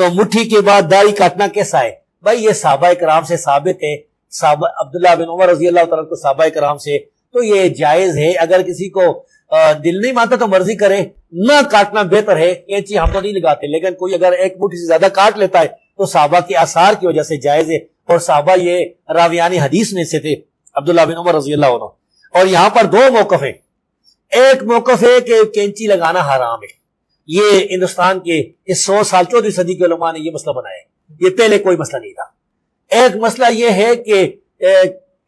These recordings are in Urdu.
تو مٹھی کے بعد داڑھی کاٹنا کیسا ہے؟ بھائی یہ صحابہ کرام سے ثابت ہے، صحابہ عبداللہ بن عمر رضی اللہ تعالیٰ کو صحابہ کرام سے، تو یہ جائز ہے۔ اگر کسی کو دل نہیں مانتا تو مرضی کرے، نہ کاٹنا بہتر ہے۔ کینچی ہم تو نہیں لگاتے، لیکن کوئی اگر ایک مٹھی سے زیادہ کاٹ لیتا ہے تو صحابہ کے آثار کی وجہ سے جائز ہے، اور صحابہ یہ راویان حدیث میں سے تھے عبداللہ بن عمر رضی اللہ عنہ۔ اور یہاں پر دو موقف ہیں، ایک موقف ہے کہ کینچی لگانا حرام ہے، یہ ہندوستان کے اس 100 سال 14ویں صدی کے علماء نے یہ مسئلہ بنایا ہے، یہ پہلے کوئی مسئلہ نہیں تھا۔ ایک مسئلہ یہ ہے کہ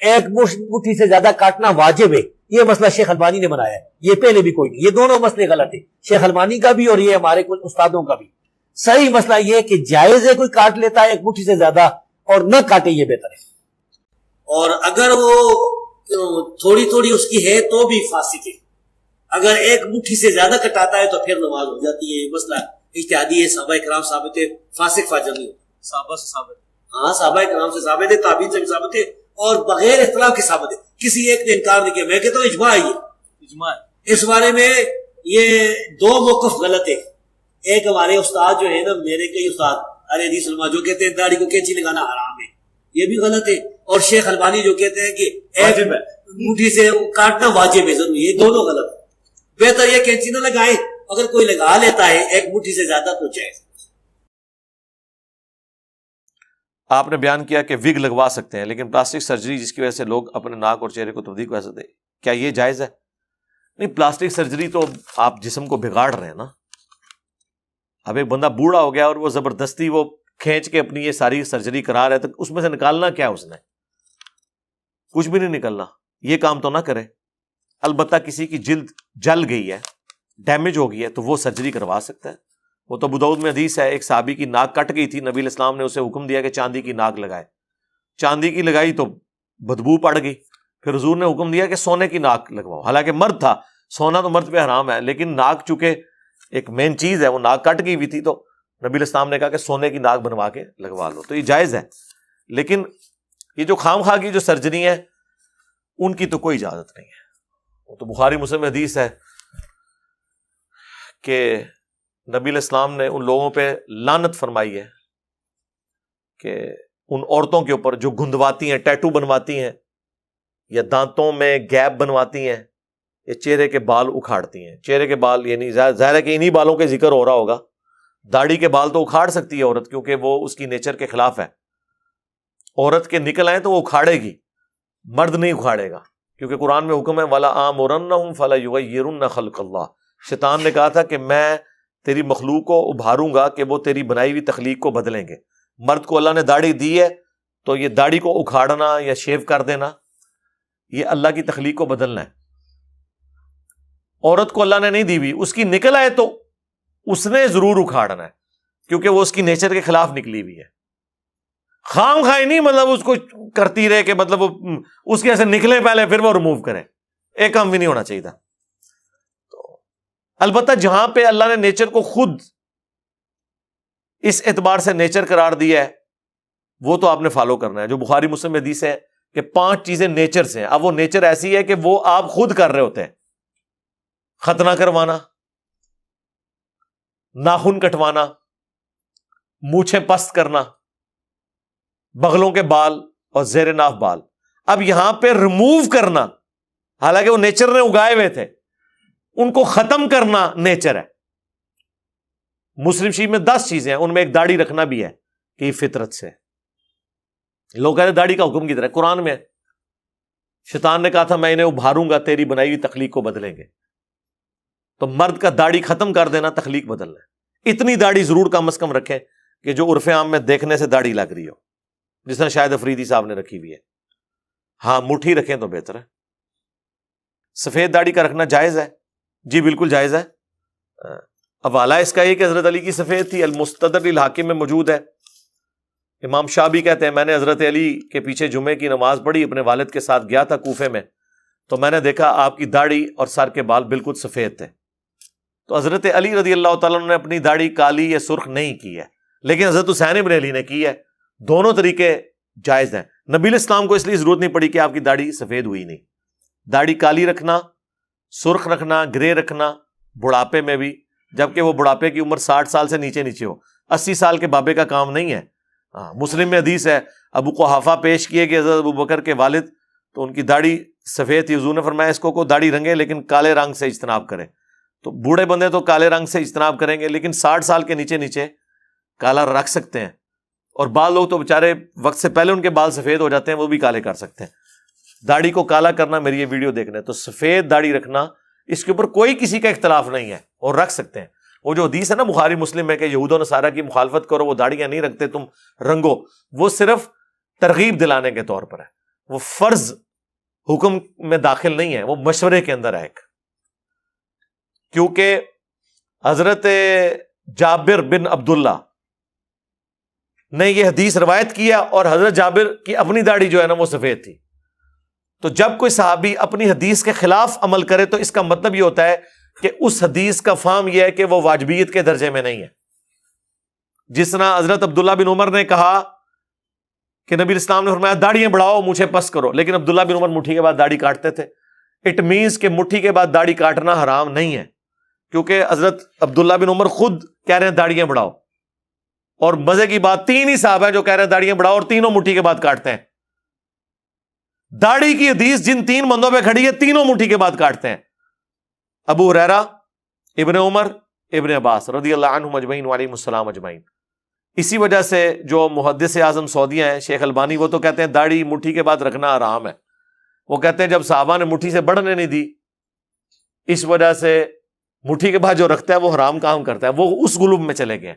ایک مٹھی سے زیادہ کاٹنا واجب ہے، یہ مسئلہ شیخ البانی نے بنایا ہے، یہ پہلے بھی کوئی نہیں۔ یہ دونوں مسئلے غلط ہیں، شیخ البانی کا بھی اور یہ ہمارے کچھ استادوں کا بھی۔ صحیح مسئلہ یہ کہ جائز ہے، کوئی کاٹ لیتا ہے ایک مٹھی سے زیادہ اور نہ کاٹے، یہ بہتر ہے۔ اور اگر وہ تھوڑی تھوڑی اس کی ہے تو بھی فاسق ہے، اگر ایک مٹھی سے زیادہ کٹاتا ہے تو پھر نماز ہو جاتی ہے۔ یہ مسئلہ اجتہادی ہے، صحابہ کرام ثابت ہے، فاسق فاجر نہیں ہوتا۔ صحابہ سے ثابت، ہاں صحابہ کرام سے ثابت ہے، تابعین سے بھی ثابت ہے، اور بغیر اختلاف کے ثابت ہے، کسی ایک نے انکار نہیں کیا۔ میں کہتا ہوں اجماع ہے، یہ اجماع۔ اس بارے میں یہ دو موقف غلط ہے۔ ایک ہمارے استاد جو ہے نا، میرے کئی استاد اہل حدیث علماء جو کہتے ہیں داڑھی کو کینچی لگانا حرام ہے، یہ بھی غلط ہے۔ اور شیخ البانی جو کہتے ہیں کہ ایک مٹھی سے کاٹنا واجب ہے ضرور، یہ دونوں غلط ہے۔ بہتر یہ کینچی نہ لگائیں، اگر کوئی لگا لیتا ہے ایک مٹھی سے زیادہ تو جائز۔ آپ نے بیان کیا کہ وگ لگوا سکتے ہیں، لیکن پلاسٹک سرجری جس کی وجہ سے لوگ اپنے ناک اور چہرے کو تبدیل کر سکتے ہیں، کیا یہ جائز ہے؟ نہیں، پلاسٹک سرجری تو آپ جسم کو بگاڑ رہے ہیں نا۔ اب ایک بندہ بوڑھا ہو گیا اور وہ زبردستی وہ کھینچ کے اپنی یہ ساری سرجری کرا رہا ہے، تو اس میں سے نکالنا کیا اس نے؟ کچھ بھی نہیں نکلنا، یہ کام تو نہ کرے۔ البتہ کسی کی جلد جل گئی ہے، ڈیمیج ہو گئی ہے، تو وہ سرجری کروا سکتا ہے۔ وہ تو ابو داؤد میں حدیث ہے، ایک صحابی کی ناک کٹ گئی تھی، نبی علیہ السلام نے اسے حکم دیا کہ چاندی کی ناک لگائے، چاندی کی لگائی تو بدبو پڑ گئی، پھر حضور نے حکم دیا کہ سونے کی ناک لگواؤ۔ حالانکہ مرد تھا، سونا تو مرد پہ حرام ہے، لیکن ناک چونکہ ایک مین چیز ہے، وہ ناک کٹ گئی ہوئی تھی، تو نبی علیہ السلام نے کہا کہ سونے کی ناک بنوا کے لگوا لو، تو یہ جائز ہے۔ لیکن یہ جو خام خواہ کی جو سرجری ہے ان کی تو کوئی اجازت نہیں ہے۔ وہ تو بخاری مسلم میں حدیث ہے کہ نبی علیہ السلام نے ان لوگوں پہ لعنت فرمائی ہے کہ ان عورتوں کے اوپر جو گندواتی ہیں، ٹیٹو بنواتی ہیں، یا دانتوں میں گیپ بنواتی ہیں، یا چہرے کے بال اکھاڑتی ہیں۔ چہرے کے بال یعنی ظاہر ہے کہ انہی بالوں کے ذکر ہو رہا ہوگا، داڑھی کے بال تو اکھاڑ سکتی ہے عورت، کیونکہ وہ اس کی نیچر کے خلاف ہے۔ عورت کے نکل آئے تو وہ اکھاڑے گی، مرد نہیں اکھاڑے گا، کیونکہ قرآن میں حکم ہے وَلَا آمُرَنَّهُمْ فَلَا يُغَيِّرُنَّ خَلْقَ اللَّهِ۔ شیطان نے کہا تھا کہ میں تیری مخلوق کو ابھاروں گا کہ وہ تیری بنائی ہوئی تخلیق کو بدلیں گے۔ مرد کو اللہ نے داڑھی دی ہے تو یہ داڑھی کو اکھاڑنا یا شیو کر دینا یہ اللہ کی تخلیق کو بدلنا ہے۔ عورت کو اللہ نے نہیں دی ہوئی، اس کی نکل آئے تو اس نے ضرور اکھاڑنا ہے، کیونکہ وہ اس کی نیچر کے خلاف نکلی ہوئی ہے۔ خام خواہ نہیں مطلب اس کو کرتی رہے کہ مطلب وہ اس کے ایسے نکلے پہلے پھر وہ ریموو کرے، ایک کام بھی نہیں ہونا چاہیے تھا۔ تو البتہ جہاں پہ اللہ نے نیچر کو خود اس اعتبار سے نیچر قرار دیا ہے وہ تو آپ نے فالو کرنا ہے۔ جو بخاری مسلم میں حدیث ہے کہ 5 چیزیں نیچر سے ہیں، اب وہ نیچر ایسی ہے کہ وہ آپ خود کر رہے ہوتے ہیں۔ ختنہ کروانا، ناخن کٹوانا، مونچھیں پست کرنا، بغلوں کے بال اور زیر ناف بال۔ اب یہاں پہ ریموو کرنا، حالانکہ وہ نیچر نے اگائے ہوئے تھے، ان کو ختم کرنا نیچر ہے۔ مسلم شریف میں 10 چیزیں ہیں، ان میں ایک داڑھی رکھنا بھی ہے کہ یہ فطرت سے۔ لوگ کہتے ہیں داڑھی کا حکم کی طرح قرآن میں ہے۔ شیطان نے کہا تھا میں انہیں ابھاروں گا، تیری بنائی ہوئی تخلیق کو بدلیں گے۔ تو مرد کا داڑھی ختم کر دینا تخلیق بدلنا ہے۔ اتنی داڑھی ضرور کم از کم رکھیں کہ جو عرف عام میں دیکھنے سے داڑھی لگ رہی ہو، جس طرح شاہد افریدی صاحب نے رکھی ہوئی ہے۔ ہاں مٹھی رکھیں تو بہتر ہے۔ سفید داڑھی کا رکھنا جائز ہے؟ جی بالکل جائز ہے۔ حوالہ اس کا یہ کہ حضرت علی کی سفید تھی، المستدرک للحاکم میں موجود ہے۔ امام شابی کہتے ہیں میں نے حضرت علی کے پیچھے جمعے کی نماز پڑھی، اپنے والد کے ساتھ گیا تھا کوفے میں، تو میں نے دیکھا آپ کی داڑھی اور سر کے بال بالکل سفید تھے۔ تو حضرت علی رضی اللہ تعالیٰ عنہ نے اپنی داڑھی کالی یا سرخ نہیں کی ہے، لیکن حضرت حسین بن علی نے کی ہے۔ دونوں طریقے جائز ہیں۔ نبی علیہ السلام کو اس لیے ضرورت نہیں پڑی کہ آپ کی داڑھی سفید ہوئی نہیں۔ داڑھی کالی رکھنا، سرخ رکھنا، گرے رکھنا بڑھاپے میں بھی، جبکہ وہ بڑھاپے کی عمر 60 سال سے نیچے نیچے ہو۔ 80 سال کے بابے کا کام نہیں ہے. مسلم میں حدیث ہے, ابو قحافہ پیش کیے کہ حضرت ابو بکر کے والد, تو ان کی داڑھی سفید تھی, حضور نے فرمایا اس کو داڑھی رنگے لیکن کالے رنگ سے اجتناب کریں. تو بوڑھے بندے تو کالے رنگ سے اجتناب کریں گے, لیکن 60 سال کے نیچے نیچے کالا رکھ سکتے ہیں. اور بعض لوگ تو بیچارے وقت سے پہلے ان کے بال سفید ہو جاتے ہیں, وہ بھی کالے کر سکتے ہیں. داڑھی کو کالا کرنا, میری یہ ویڈیو دیکھنا ہے تو سفید داڑھی رکھنا, اس کے اوپر کوئی کسی کا اختلاف نہیں ہے, اور رکھ سکتے ہیں. وہ جو حدیث ہے نا بخاری مسلم میں کہ یہود و نصارہ کی مخالفت کرو, وہ داڑیاں نہیں رکھتے تم رنگو, وہ صرف ترغیب دلانے کے طور پر ہے, وہ فرض حکم میں داخل نہیں ہے, وہ مشورے کے اندر ہے. کیونکہ حضرت جابر بن عبداللہ نے یہ حدیث روایت کیا, اور حضرت جابر کی اپنی داڑھی جو ہے نا وہ سفید تھی. تو جب کوئی صحابی اپنی حدیث کے خلاف عمل کرے تو اس کا مطلب یہ ہوتا ہے کہ اس حدیث کا فہم یہ ہے کہ وہ واجبیت کے درجے میں نہیں ہے. جس طرح حضرت عبداللہ بن عمر نے کہا کہ نبی اسلام نے فرمایا داڑیاں بڑھاؤ, مونچھیں پس کرو, لیکن عبداللہ بن عمر مٹھی کے بعد داڑھی کاٹتے تھے. اٹ مینس کہ مٹھی کے بعد داڑھی کاٹنا حرام نہیں ہے, کیونکہ حضرت عبداللہ بن عمر خود کہہ رہے ہیں داڑیاں بڑھاؤ, اور مزے کی بات 3 ہی صحابہ ہیں جو کہہ رہے ہیں داڑیاں بڑھاؤ, اور تینوں مٹھی کے بعد کاٹتے ہیں. داڑھی کی حدیث جن 3 بندوں پہ کھڑی ہے تینوں مٹھی کے بعد کاٹتے ہیں, ابو ہریرہ, ابن عمر, ابن عباس رضی اللہ عنہم اجمعین وعلیہم السلام اجمعین. اسی وجہ سے جو محدث اعظم سعودیہ ہیں شیخ البانی, وہ تو کہتے ہیں داڑھی مٹھی کے بعد رکھنا حرام ہے. وہ کہتے ہیں جب صحابہ نے مٹھی سے بڑھنے نہیں دی, اس وجہ سے مٹھی کے بعد جو رکھتا ہے وہ حرام کام کرتا ہے, وہ اس گلوب میں چلے گئے.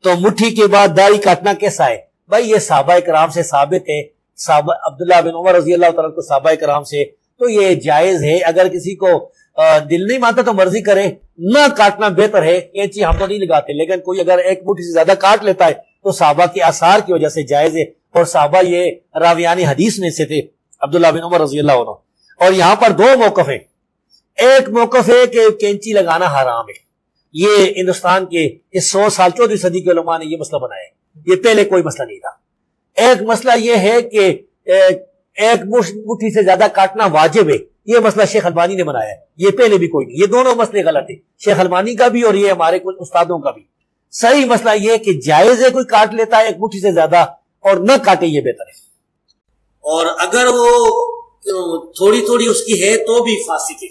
تو مٹھی کے بعد داڑھی کاٹنا کیسا ہے بھائی؟ یہ صحابہ کرام سے ثابت ہے, صحابہ عبداللہ بن عمر رضی اللہ تعالیٰ کو صحابہ کرام سے, تو یہ جائز ہے. اگر کسی کو دل نہیں مانتا تو مرضی کرے, نہ کاٹنا بہتر ہے. یہ چیز ہم تو نہیں لگاتے, لیکن کوئی اگر ایک مٹھی سے زیادہ کاٹ لیتا ہے تو صحابہ کے آثار کی وجہ سے جائز ہے, اور صحابہ یہ راویان حدیث میں سے تھے عبداللہ بن عمر رضی اللہ عنہ. اور یہاں پر 2 موقف ہیں. ایک موقف ہے کہ کینچی لگانا حرام ہے, یہ ہندوستان کے اس 100 سال 14ویں صدی کے علماء نے یہ مسئلہ بنایا ہے, یہ پہلے کوئی مسئلہ نہیں تھا. ایک مسئلہ یہ ہے کہ ایک مٹھی سے زیادہ کاٹنا واجب ہے, یہ مسئلہ شیخ البانی نے بنایا ہے, یہ پہلے بھی کوئی نہیں. یہ دونوں مسئلے غلط ہیں, شیخ البانی کا بھی اور یہ ہمارے کچھ استادوں کا بھی. صحیح مسئلہ یہ کہ جائز ہے کوئی کاٹ لیتا ہے ایک مٹھی سے زیادہ, اور نہ کاٹے یہ بہتر ہے. اور اگر وہ تھوڑی تھوڑی اس کی ہے تو بھی فاسق ہے.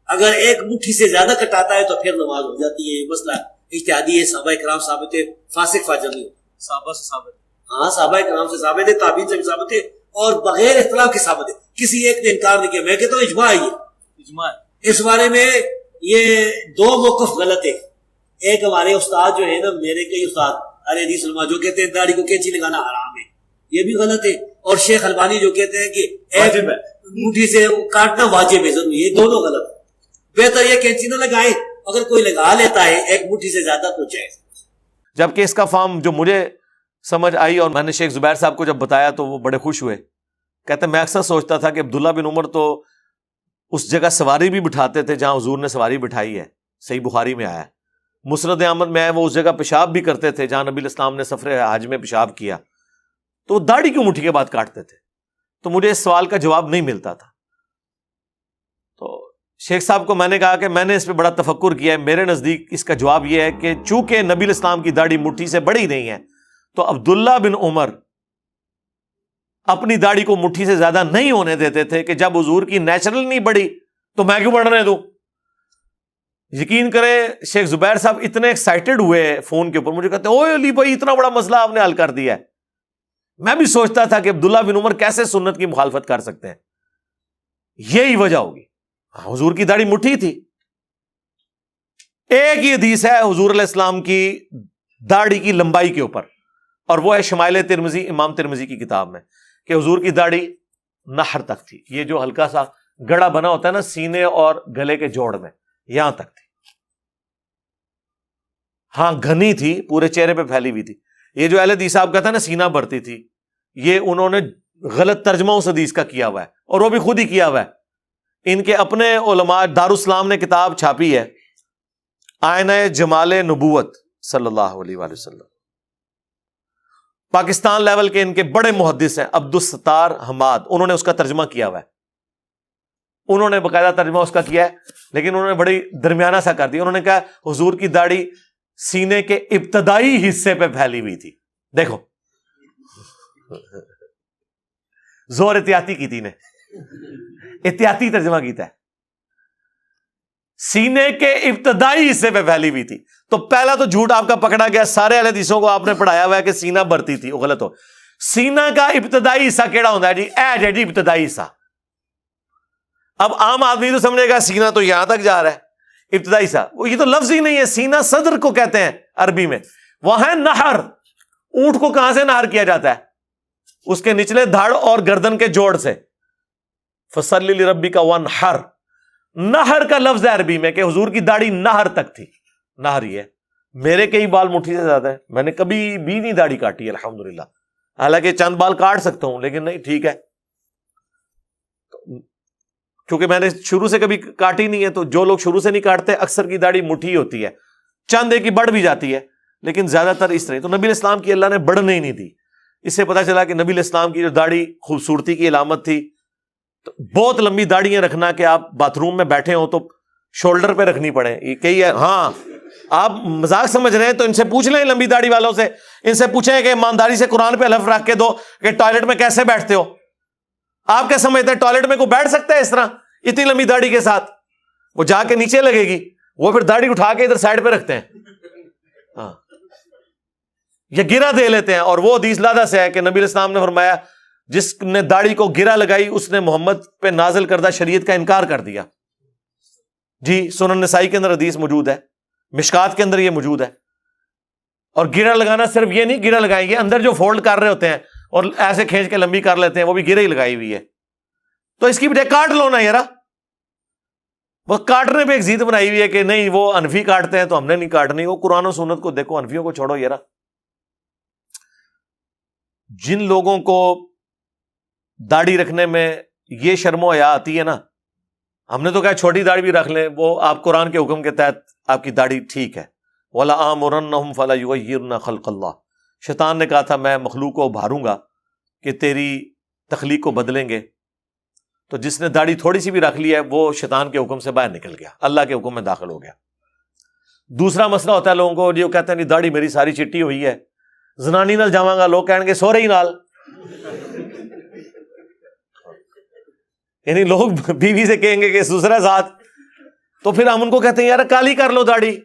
اگر ایک مٹھی سے زیادہ کٹاتا ہے تو پھر نماز ہو جاتی ہے. یہ مسئلہ اجتہادی ہے, صحابہ کرام ثابت ہے, فاسق فاجر نہیں ہوتا. صحابہ سے ثابت ہے, ہاں صحابہ کرام سے ثابت ہے, تابعین سے بھی ثابت ہے, اور بغیر اختلاف کے ثابت ہے. کسی ایک نے انکار نہیں کیا. میں کہتا ہوں اجماع ہے, یہ اجماع ہے. اس بارے میں یہ 2 موقف غلط ہے. ایک ہمارے استاد جو ہے نا, میرے کئی استاد علی حدیث علماء, جو کہتے ہیں داڑھی کو کینچی لگانا حرام ہے, یہ بھی غلط ہے. اور شیخ البانی جو کہتے ہیں کہ ایک مٹھی سے کاٹنا واجب ہے ضرور, یہ دونوں غلط ہے. بہتر یہ کینچی نہ لگائے, اگر کوئی لگا لیتا ہے ایک مٹھی سے زیادہ تو جائز. جبکہ اس کا فہم جو مجھے سمجھ آئی, اور میں نے شیخ زبیر صاحب کو جب بتایا تو وہ بڑے خوش ہوئے. کہتے ہیں میں اکثر سوچتا تھا کہ عبداللہ بن عمر تو اس جگہ سواری بھی بٹھاتے تھے جہاں حضور نے سواری بٹھائی ہے, صحیح بخاری میں آیا ہے. مسند احمد میں آیا وہ اس جگہ پیشاب بھی کرتے تھے جہاں نبی الاسلام نے سفر حج میں پیشاب کیا, تو داڑھی کیوں مٹھی کے بعد کاٹتے تھے؟ تو مجھے اس سوال کا جواب نہیں ملتا تھا. تو شیخ صاحب کو میں نے کہا کہ میں نے اس پہ بڑا تفکر کیا ہے, میرے نزدیک اس کا جواب یہ ہے کہ چونکہ نبی الاسلام کی داڑھی مٹھی سے بڑی نہیں ہے, تو عبداللہ بن عمر اپنی داڑھی کو مٹھی سے زیادہ نہیں ہونے دیتے تھے کہ جب حضور کی نیچرل نہیں بڑھی تو میں کیوں بڑھنے دوں. یقین کریں شیخ زبیر صاحب اتنے ایکسائٹڈ ہوئے فون کے اوپر, مجھے کہتے ہیں اوے علی بھائی اتنا بڑا مسئلہ آپ نے حل کر دیا ہے. میں بھی سوچتا تھا کہ عبداللہ بن عمر کیسے سنت کی مخالفت کر سکتے ہیں, یہی وجہ ہوگی, حضور کی داڑھی مٹھی تھی. ایک ہی حدیث ہے حضور علیہ السلام کی داڑھی کی لمبائی کے اوپر, اور وہ ہے شمائل ترمذی, امام ترمذی کی کتاب میں, کہ حضور کی داڑھی نحر تک تھی. یہ جو ہلکا سا گڑا بنا ہوتا ہے نا سینے اور گلے کے جوڑ میں, یہاں تک تھی. ہاں گھنی تھی, پورے چہرے پہ پھیلی ہوئی تھی. یہ جو اہل حدیث صاحب کہتا ہے نا سینہ بھرتی تھی, یہ انہوں نے غلط ترجمہ اس حدیث کا کیا ہوا ہے, اور وہ بھی خود ہی کیا ہوا ہے. ان کے اپنے علماء دارالاسلام نے کتاب چھاپی ہے آئینہ جمال نبوت صلی اللہ علیہ وآلہ وسلم. پاکستان لیول کے ان کے بڑے محدث ہیں عبدالستار حماد, انہوں نے اس کا ترجمہ کیا ہوا ہے. انہوں نے باقاعدہ ترجمہ اس کا کیا ہے, لیکن انہوں نے بڑی درمیانہ سا کر دیا. انہوں نے کہا حضور کی داڑھی سینے کے ابتدائی حصے پہ پھیلی ہوئی تھی. دیکھو زور احتیاطی کی تھی نے, احتیاطی ترجمہ کیتا ہے, سینے کے ابتدائی حصے پہ پھیلی ہوئی تھی. تو پہلا تو جھوٹ آپ کا پکڑا گیا, سارے اہل حدیثوں کو آپ نے پڑھایا ہوا ہے کہ سینہ بھرتی تھی, وہ غلط ہو. سینہ کا ابتدائی حصہ کیڑا ہوتا ہے جی؟ ایج ہے جی ابتدائی حصہ. اب عام آدمی تو سمجھے گا سینہ تو یہاں تک جا رہا ہے, ابتدائی حصہ, وہ یہ تو لفظ ہی نہیں ہے. سینہ صدر کو کہتے ہیں عربی میں. وہ ہے نہر, اونٹ کو کہاں سے نہر کیا جاتا ہے؟ اس کے نچلے دھڑ اور گردن کے جوڑ سے. فصلی لربک وانحر, نہر کا لفظ ہے عربی میں کہ حضور کی داڑھی نہر تک تھی. نہر ہی ہے. میرے کئی بال مٹھی سے زیادہ ہے, میں نے کبھی بھی نہیں داڑھی کاٹی الحمدللہ, حالانکہ چند بال کاٹ سکتا ہوں لیکن نہیں, ٹھیک ہے, کیونکہ میں نے شروع سے کبھی کاٹی نہیں ہے. تو جو لوگ شروع سے نہیں کاٹتے اکثر کی داڑھی مٹھی ہوتی ہے, چند ایک کی بڑھ بھی جاتی ہے لیکن زیادہ تر اس طرح. تو نبی الاسلام کی اللہ نے بڑھنے ہی نہیں دی. اس سے پتا چلا کہ نبی الاسلام کی جو داڑھی خوبصورتی کی علامت تھی. تو بہت لمبی داڑیاں رکھنا کہ آپ باتھ روم میں بیٹھے ہوں تو شولڈر پہ رکھنی پڑے, یہ کئی ہے. ہاں آپ مذاق سمجھ رہے ہیں تو ان سے پوچھ لیں, لمبی داڑھی والوں سے, ان سے پوچھیں کہ ایمانداری سے قرآن پہ حلف رکھ کے دو کہ ٹوائلٹ میں کیسے بیٹھتے ہو. آپ کیا سمجھتے ہیں ٹوائلٹ میں کوئی بیٹھ سکتا ہے اس طرح اتنی لمبی داڑھی کے ساتھ؟ وہ جا کے نیچے لگے گی, وہ پھر داڑھی اٹھا کے ادھر سائڈ پہ رکھتے ہیں, ہاں, یا گرا دے لیتے ہیں. اور وہ حدیث لادہ سے ہے کہ نبی الاسلام نے فرمایا جس نے داڑھی کو گرا لگائی اس نے محمد پہ نازل کردہ شریعت کا انکار کر دیا. جی سنن نسائی کے اندر حدیث موجود ہے, مشکات کے اندر یہ موجود ہے. اور گرا لگانا صرف یہ نہیں, گرا لگائیں گے اندر جو فولڈ کر رہے ہوتے ہیں اور ایسے کھینچ کے لمبی کر لیتے ہیں, وہ بھی گرا ہی لگائی ہوئی ہے. تو اس کی بجائے کاٹ لو نا یار. وہ کاٹنے پہ ایک ضد بنائی ہوئی ہے کہ نہیں وہ حنفی کاٹتے ہیں تو ہم نے نہیں کاٹنی. وہ قرآن و سنت کو دیکھو, حنفیوں کو چھوڑو یار. جن لوگوں کو داڑھی رکھنے میں یہ شرم و حیا آتی ہے نا, ہم نے تو کہا چھوٹی داڑھی بھی رکھ لیں, وہ آپ قرآن کے حکم کے تحت آپ کی داڑھی ٹھیک ہے. وَلَآمُرَنَّهُمْ فَلَيُغَيِّرْنَ خَلْقَ اللَّهِ, شیطان نے کہا تھا میں مخلوق کو ابھاروں گا کہ تیری تخلیق کو بدلیں گے. تو جس نے داڑھی تھوڑی سی بھی رکھ لی ہے وہ شیطان کے حکم سے باہر نکل گیا, اللہ کے حکم میں داخل ہو گیا. دوسرا مسئلہ ہوتا ہے لوگوں کو جو کہتے ہیں نہیں داڑھی میری ساری چٹی ہوئی ہے, زنانی نال جاواں گا, لوگ کہیں گے سو رہی نال. یعنی لوگ بیوی سے کہیں گے کہ دوسرا ذات, تو پھر ہم ان کو کہتے ہیں یار کالی کر لو داڑھی.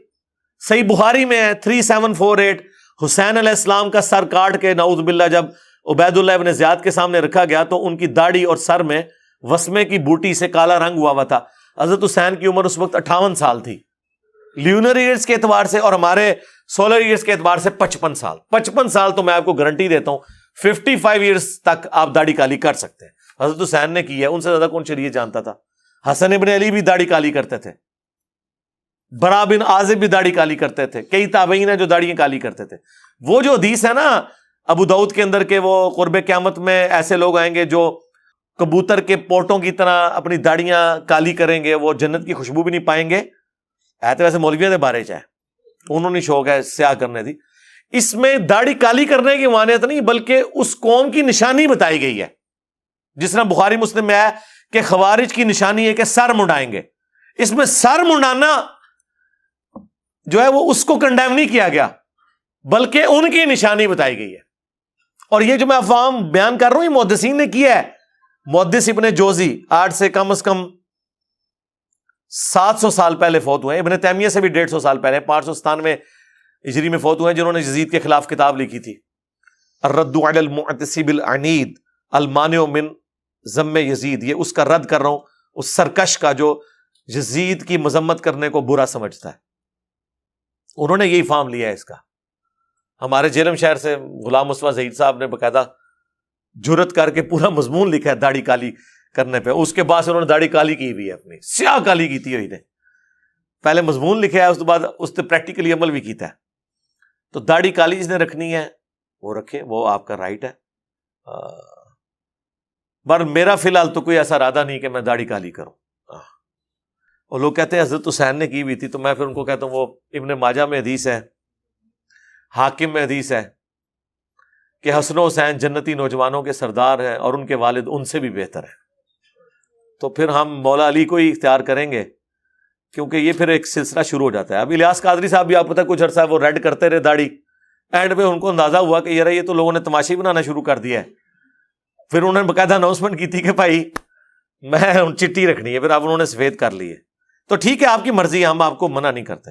صحیح بخاری میں ہے 3748, حسین علیہ السلام کا سر کاٹ کے نعوذ باللہ جب عبید اللہ ابن زیاد کے سامنے رکھا گیا تو ان کی داڑھی اور سر میں وسمے کی بوٹی سے کالا رنگ ہوا تھا. حضرت حسین کی عمر اس وقت 58 سال تھی لیونر ایئرز کے اعتبار سے, اور ہمارے سولر ایئرز کے اعتبار سے 55 سال. 55 سال تو میں آپ کو گارنٹی دیتا ہوں 55 ایئرز تک آپ داڑھی کالی کر سکتے ہیں. حضرت حسین نے کی ہے, ان سے زیادہ کون شریعت جانتا تھا. حسن ابن علی بھی داڑھی کالی کرتے تھے, برا بن عازب بھی داڑھی کالی کرتے تھے, کئی تابعین ہیں جو داڑیاں کالی کرتے تھے. وہ جو حدیث ہے نا ابو داؤد کے اندر کہ وہ قرب قیامت میں ایسے لوگ آئیں گے جو کبوتر کے پوٹوں کی طرح اپنی داڑیاں کالی کریں گے, وہ جنت کی خوشبو بھی نہیں پائیں گے. ایسے ویسے مولویوں کے بارے چاہے انہوں نے شوق ہے سیاہ کرنے دی. اس میں داڑھی کالی کرنے کی مانیت نہیں بلکہ اس قوم کی نشانی بتائی گئی ہے. جس طرح بخاری مسلم میں ہے کہ خوارج کی نشانی ہے کہ سر منڈائیں گے, اس میں سر منڈانا جو ہے وہ اس کو کنڈیم نہیں کیا گیا بلکہ ان کی نشانی بتائی گئی ہے. اور یہ جو میں افہام بیان کر رہا ہوں یہ محدثین نے کیا ہے. محدث ابن جوزی آج سے کم از کم 700 سال پہلے فوت ہوئے, ابن تیمیہ سے بھی 150 سال پہلے 597 ہجری میں فوت ہوئے, جنہوں نے یزید کے خلاف کتاب لکھی تھی الرد علی المعتصب العنید المانع من ذم یزید. یہ اس کا رد کر رہا ہوں اس سرکش کا جو یزید کی مذمت کرنے کو برا سمجھتا ہے. انہوں نے یہی فارم لیا ہے اس کا. ہمارے جیلم شہر سے غلام مصطفیٰ ظہیر صاحب نے باقاعدہ جرت کر کے پورا مضمون لکھا ہے داڑھی کالی کرنے پہ. اس کے بعد سے انہوں نے داڑھی کالی کی ہوئی ہے, اپنی سیاہ کالی کی تھی ہوئی نے. پہلے مضمون لکھا ہے اس کے بعد اس نے پریکٹیکلی عمل بھی کیتا ہے. تو داڑھی کالی جس نے رکھنی ہے وہ رکھے, وہ آپ کا رائٹ ہے. پر میرا فی الحال تو کوئی ایسا ارادہ نہیں کہ میں داڑھی کالی کروں. اور لوگ کہتے ہیں حضرت حسین نے کی ہوئی تھی, تو میں پھر ان کو کہتا ہوں وہ ابن ماجہ میں حدیث ہے, حاکم میں حدیث ہے کہ حسن و حسین جنتی نوجوانوں کے سردار ہیں اور ان کے والد ان سے بھی بہتر ہیں. تو پھر ہم مولا علی کو ہی اختیار کریں گے کیونکہ یہ پھر ایک سلسلہ شروع ہو جاتا ہے. اب الیاس قادری صاحب بھی آپ پتہ کچھ عرصہ وہ ریڈ کرتے رہے داڑھی, اینڈ پہ ان کو اندازہ ہوا کہ یار یہ تو لوگوں نے تماشے بنانا شروع کر دیا ہے. پھر انہوں نے باقاعدہ اناؤنسمنٹ کی تھی کہ بھائی میں چٹی رکھنی ہے, پھر اب انہوں نے سفید کر لی ہے. تو ٹھیک ہے, آپ کی مرضی, ہم آپ کو منع نہیں کرتے.